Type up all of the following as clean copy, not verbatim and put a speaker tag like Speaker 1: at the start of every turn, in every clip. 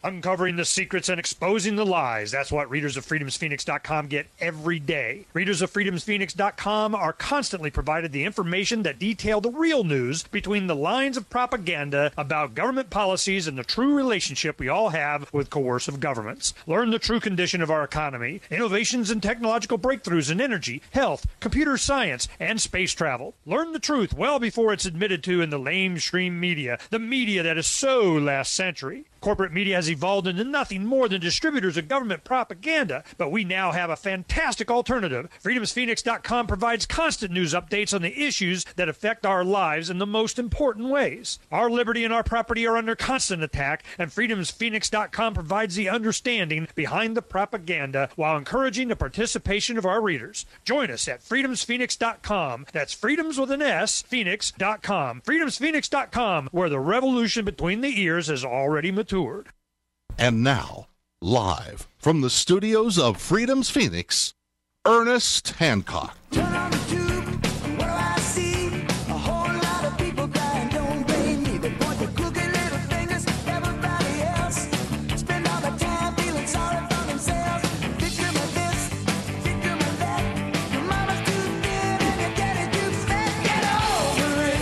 Speaker 1: Uncovering the secrets and exposing the lies. That's what readers of freedomsphoenix.com get every day. Readers of freedomsphoenix.com are constantly provided the information that detail the real news between the lines of propaganda about government policies and the true relationship we all have with coercive governments. Learn the true condition of our economy, innovations and technological breakthroughs in energy, health, computer science, and space travel. Learn the truth well before it's admitted to in the lamestream media, the media that is so last century. Corporate media has evolved into nothing more than distributors of government propaganda, but we now have a fantastic alternative. FreedomsPhoenix.com provides constant news updates on the issues that affect our lives in the most important ways. Our liberty and our property are under constant attack, and FreedomsPhoenix.com provides the understanding behind the propaganda while encouraging the participation of our readers. Join us at FreedomsPhoenix.com. That's freedoms with an S, Phoenix.com. FreedomsPhoenix.com, where the revolution between the ears has already matured.
Speaker 2: And now, live from the studios of Freedom's Phoenix, Ernest Hancock.
Speaker 3: Turn on the tube, what do I see? A whole lot of people crying, don't blame me. They point their crooked little fingers at everybody else. Spend all the time feeling sorry for themselves. Victim of this, victim of that. Your mama's too thin and your daddy too fat. Get over it.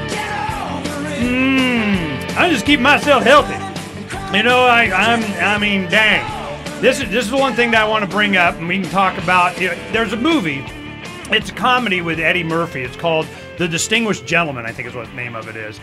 Speaker 3: Get over it.
Speaker 1: I just keep myself healthy. You know, I mean, dang. This is the one thing that I want to bring up, and we can talk about. You know, there's a movie. It's a comedy with Eddie Murphy. It's called The Distinguished Gentleman, I think is what the name of it is.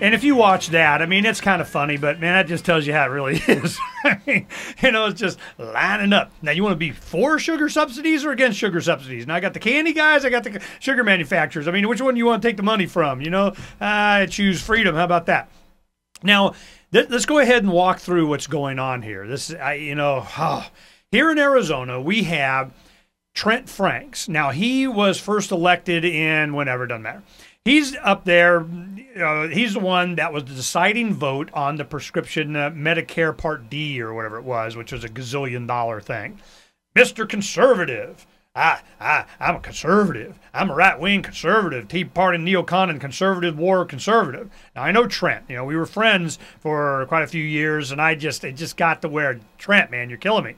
Speaker 1: And if you watch that, I mean, it's kind of funny, but man, that just tells you how it really is. I mean, you know, it's just lining up. Now, you want to be for sugar subsidies or against sugar subsidies? Now, I got the candy guys, I got the sugar manufacturers. I mean, which one do you want to take the money from? You know, I choose freedom. How about that? Now, let's go ahead and walk through what's going on here. Here in Arizona, we have Trent Franks. Now, he was first elected in whenever, doesn't matter. He's up there. He's the one that was the deciding vote on the prescription Medicare Part D or whatever it was, which was a gazillion-dollar thing. Mr. Conservative. I'm a conservative. I'm a right-wing conservative, Tea Party, neocon, and conservative war conservative. Now, I know Trent. You know, we were friends for quite a few years, and it just got to where, Trent, man, you're killing me.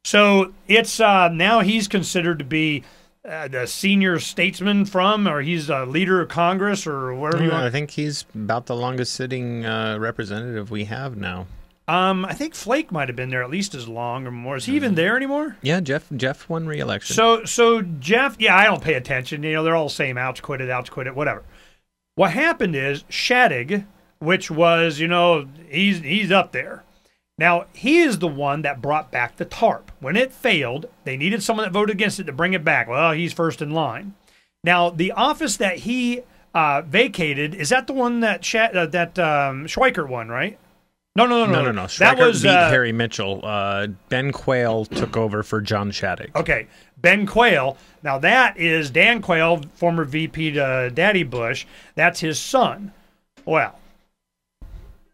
Speaker 1: So it's now he's considered to be the senior statesman or he's a leader of Congress or whatever you want.
Speaker 4: I think he's about the longest-sitting representative we have now.
Speaker 1: I think Flake might have been there at least as long or more. Is he even there anymore?
Speaker 4: Yeah, Jeff won re-election.
Speaker 1: So Jeff, yeah, I don't pay attention. You know, they're all the same. Ouch, quit it, whatever. What happened is Shadig, which was, you know, he's up there. Now, he is the one that brought back the TARP. When it failed, they needed someone that voted against it to bring it back. Well, he's first in line. Now, the office that he vacated, is that the one that Schweikert won, right? No.
Speaker 4: That was beat Harry Mitchell. Ben Quayle took over for John Shadig.
Speaker 1: Okay, Ben Quayle. Now that is Dan Quayle, former VP to Daddy Bush. That's his son. Well,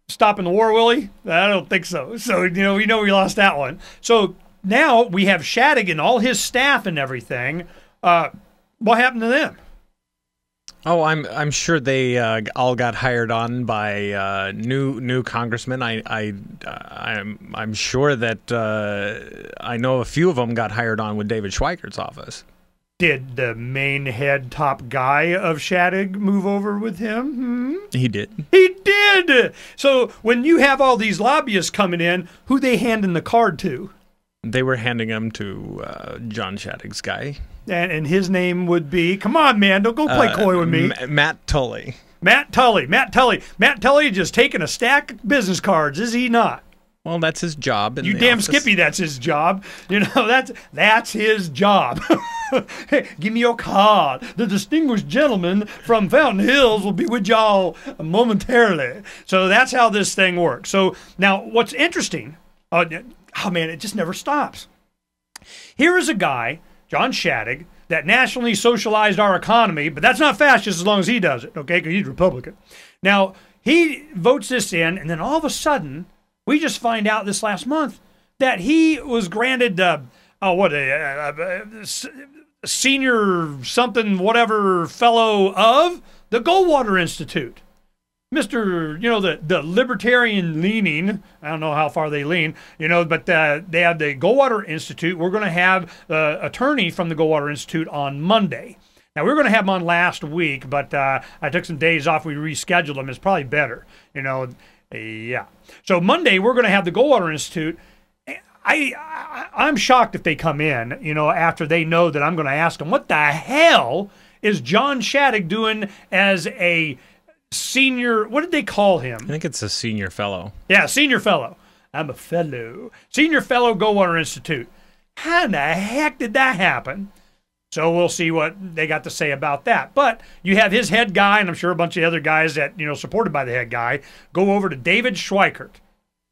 Speaker 1: stopping the war, Willie? I don't think so. So we know we lost that one. So now we have Shadig and all his staff and everything. What happened to them?
Speaker 4: Oh, I'm sure they all got hired on by new congressmen. I'm sure that I know a few of them got hired on with David Schweikert's office.
Speaker 1: Did the main head top guy of Shadig move over with him?
Speaker 4: He did.
Speaker 1: He did. So when you have all these lobbyists coming in, who they handing the card to?
Speaker 4: They were handing them to John Shadig's guy.
Speaker 1: And his name would be, come on, man, don't go play coy with me.
Speaker 4: Matt Tully.
Speaker 1: Matt Tully just taking a stack of business cards, is he not?
Speaker 4: Well, that's his job.
Speaker 1: You damn office. Skippy, that's his job. You know, that's his job. Hey, give me your card. The distinguished gentleman from Fountain Hills will be with y'all momentarily. So that's how this thing works. So now what's interesting, man, it just never stops. Here is a guy, John Shadig, that nationally socialized our economy, but that's not fascist as long as he does it, okay, because he's Republican. Now, he votes this in, and then all of a sudden, we just find out this last month that he was granted, a senior something whatever fellow of the Goldwater Institute. Mr. The libertarian leaning. I don't know how far they lean, but they have the Goldwater Institute. We're going to have the attorney from the Goldwater Institute on Monday. Now, we were going to have him on last week, but I took some days off. We rescheduled him. It's probably better, Yeah. So Monday, we're going to have the Goldwater Institute. I'm shocked if they come in, after they know that I'm going to ask them, what the hell is John Shattuck doing as a senior, what did they call him?
Speaker 4: I think it's a senior fellow.
Speaker 1: Yeah, senior fellow. I'm a fellow. Senior fellow Goldwater Institute. How in the heck did that happen? So we'll see what they got to say about that. But you have his head guy, and I'm sure a bunch of other guys that, supported by the head guy, go over to David Schweikert.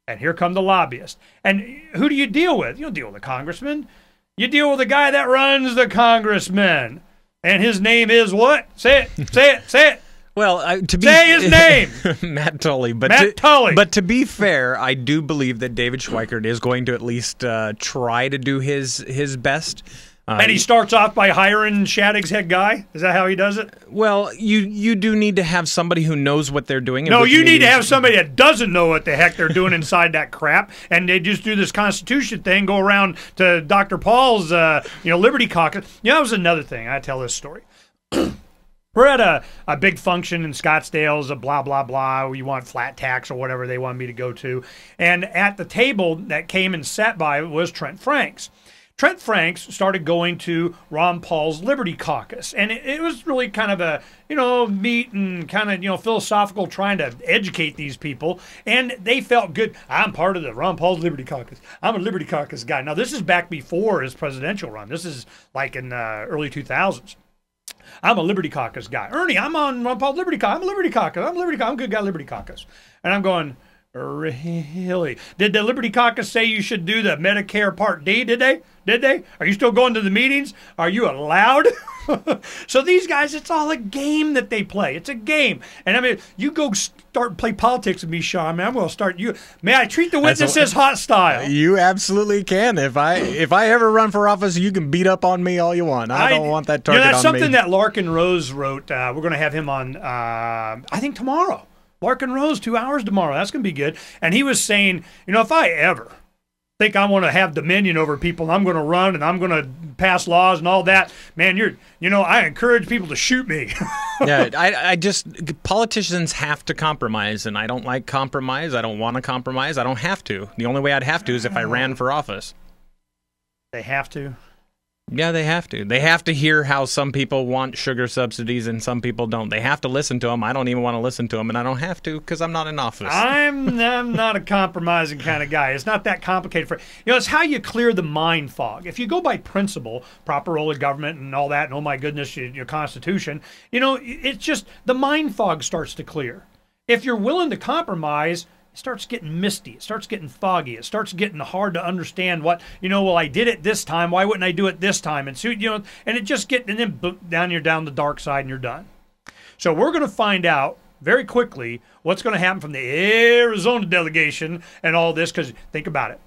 Speaker 1: And here come the lobbyists. And who do you deal with? You don't deal with a congressman. You deal with the guy that runs the congressman. And his name is what? Say it. Say it. Say it.
Speaker 4: Well,
Speaker 1: say his name,
Speaker 4: Matt Tully.
Speaker 1: Tully.
Speaker 4: But to be fair, I do believe that David Schweikert is going to at least try to do his best.
Speaker 1: And he starts off by hiring Shattuck's head guy? Is that how he does it?
Speaker 4: Well, you do need to have somebody who knows what they're doing.
Speaker 1: No, you need to have somebody that doesn't know what the heck they're doing inside that crap, and they just do this Constitution thing, go around to Dr. Paul's, Liberty Caucus. That was another thing. I tell this story. We're at a big function in Scottsdale's, a blah, blah, blah. We want flat tax or whatever they want me to go to. And at the table that came and sat by was Trent Franks. Trent Franks started going to Ron Paul's Liberty Caucus. And it was really kind of a, meet and kind of, philosophical, trying to educate these people. And they felt good. I'm part of the Ron Paul's Liberty Caucus. I'm a Liberty Caucus guy. Now, this is back before his presidential run. This is like in early 2000s. I'm a Liberty Caucus guy. Ernie, I'm on Ron Paul's Liberty Caucus. I'm a Liberty Caucus. I'm a good guy, Liberty Caucus. And I'm going, really? Did the Liberty Caucus say you should do the Medicare Part D? Did they? Are you still going to the meetings? Are you allowed? So these guys, it's all a game that they play. It's a game. And I mean, you go start and play politics with me, Shawn. Man, I'm going to start you. May I treat the witnesses hostile?
Speaker 4: You absolutely can. If I ever run for office, you can beat up on me all you want. I don't want that target on me.
Speaker 1: That's something that Larkin Rose wrote. We're going to have him on, I think, tomorrow. Larkin Rose, 2 hours tomorrow. That's going to be good. And he was saying, if I ever think I want to have dominion over people, and I'm going to run and I'm going to pass laws and all that, man, I encourage people to shoot me.
Speaker 4: Yeah, I just, politicians have to compromise, and I don't like compromise. I don't want to compromise. I don't have to. The only way I'd have to is if I ran for office.
Speaker 1: They have to?
Speaker 4: Yeah, they have to. They have to hear how some people want sugar subsidies and some people don't. They have to listen to them. I don't even want to listen to them, and I don't have to because I'm not in office.
Speaker 1: I'm not a compromising kind of guy. It's not that complicated. It's how you clear the mind fog. If you go by principle, proper role of government and all that, and oh my goodness, your Constitution, it's just the mind fog starts to clear. If you're willing to compromise, it starts getting misty. It starts getting foggy. It starts getting hard to understand what, I did it this time. Why wouldn't I do it this time? And so, and it just and then you're down the dark side and you're done. So we're going to find out very quickly what's going to happen from the Arizona delegation and all this, because think about it.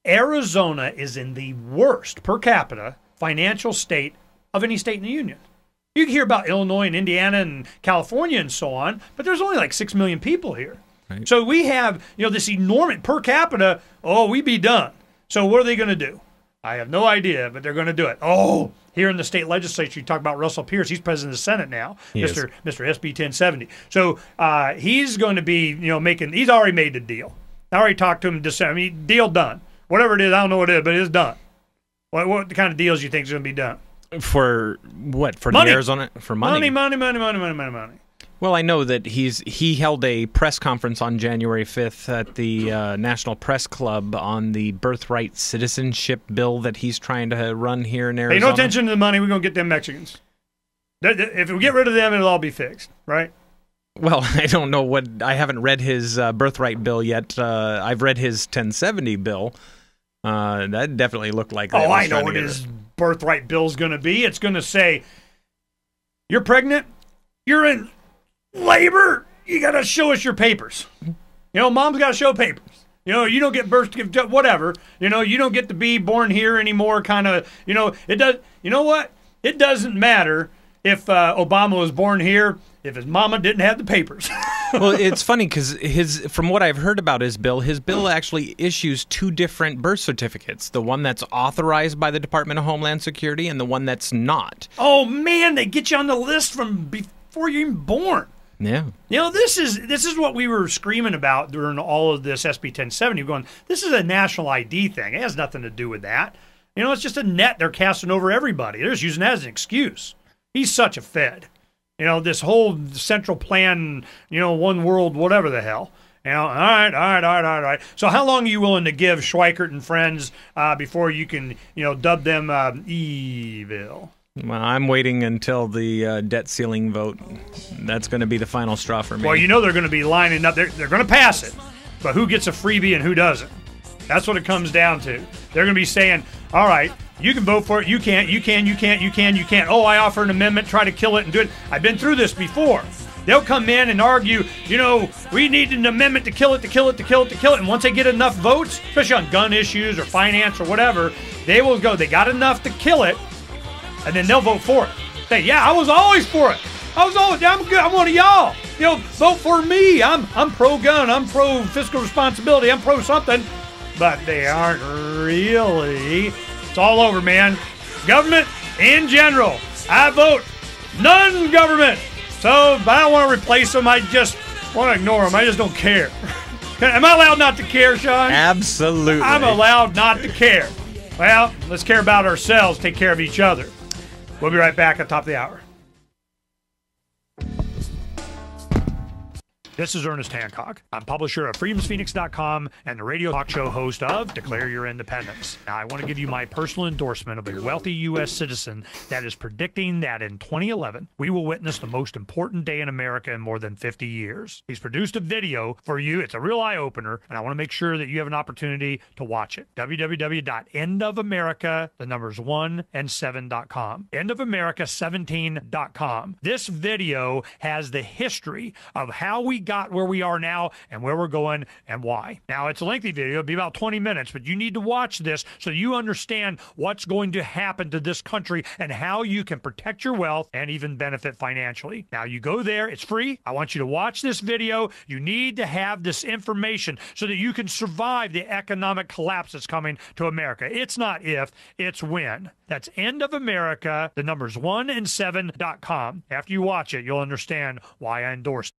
Speaker 1: Arizona is in the worst per capita financial state of any state in the union. You can hear about Illinois and Indiana and California and so on, but there's only like 6 million people here. Right. So we have, this enormous per capita, we be done. So what are they going to do? I have no idea, but they're going to do it. Here in the state legislature, you talk about Russell Pierce. He's president of the Senate now, Mr. SB 1070. So he's going to be, he's already made the deal. I already talked to him in December. Deal done. Whatever it is, I don't know what it is, but it's done. What kind of deals do you think is going to be done?
Speaker 4: For what? For
Speaker 1: money.
Speaker 4: The Arizona? For money?
Speaker 1: Money.
Speaker 4: Well, I know that he held a press conference on January 5th at the National Press Club on the birthright citizenship bill that he's trying to run here in Arizona.
Speaker 1: Pay no attention to the money. We're going to get them Mexicans. If we get rid of them, it'll all be fixed, right?
Speaker 4: Well, I don't know I haven't read his birthright bill yet. I've read his 1070 bill. That definitely looked like that.
Speaker 1: I know what his birthright bill's going to be. It's going to say, you're pregnant, you're in labor, you got to show us your papers. Mom's got to show papers. You don't get birth, whatever. You don't get to be born here anymore, kind of, it does. You know what? It doesn't matter if Obama was born here if his mama didn't have the papers.
Speaker 4: Well, it's funny because from what I've heard about his bill actually issues 2 different birth certificates. The one that's authorized by the Department of Homeland Security and the one that's not.
Speaker 1: Oh, man, they get you on the list from before you're even born.
Speaker 4: Yeah.
Speaker 1: You know, this is what we were screaming about during all of this SB 1070, going, this is a national ID thing. It has nothing to do with that. You know, it's just a net they're casting over everybody. They're just using that as an excuse. He's such a Fed. You know, this whole central plan, you know, one world, whatever the hell. You know, all right. So how long are you willing to give Schweikert and friends before you can, you know, dub them evil?
Speaker 4: Well, I'm waiting until the debt ceiling vote. That's going to be the final straw for me.
Speaker 1: Well, you know they're going to be lining up. They're going to pass it. But who gets a freebie and who doesn't? That's what it comes down to. They're going to be saying, all right, you can vote for it. You can't. Oh, I offer an amendment, try to kill it and do it. I've been through this before. They'll come in and argue, you know, we need an amendment to kill it. And once they get enough votes, especially on gun issues or finance or whatever, they will go, they got enough to kill it, and then they'll vote for it. Say, yeah, I was always for it. I'm good. I'm one of y'all. You know, vote for me. I'm pro-gun. I'm pro-fiscal responsibility. I'm pro-something. But they aren't really. It's all over, man. Government in general. I vote non-government. So if I don't want to replace them, I just want to ignore them. I just don't care. Am I allowed not to care, Shawn?
Speaker 4: Absolutely.
Speaker 1: I'm allowed not to care. Well, let's care about ourselves, take care of each other. We'll be right back at the top of the hour. This is Ernest Hancock. I'm publisher of freedomsphoenix.com and the radio talk show host of Declare Your Independence. Now, I want to give you my personal endorsement of a wealthy U.S. citizen that is predicting that in 2011, we will witness the most important day in America in more than 50 years. He's produced a video for you. It's a real eye-opener, and I want to make sure that you have an opportunity to watch it. www.endofamerica, the numbers 1 and 7.com. Endofamerica17.com. This video has the history of how we got where we are now and where we're going and why. Now, it's a lengthy video. It'll be about 20 minutes, but you need to watch this so you understand what's going to happen to this country and how you can protect your wealth and even benefit financially. Now, you go there. It's free. I want you to watch this video. You need to have this information so that you can survive the economic collapse that's coming to America. It's not if, it's when. That's End of America, the numbers 1 and 7.com. After you watch it, you'll understand why I endorse it.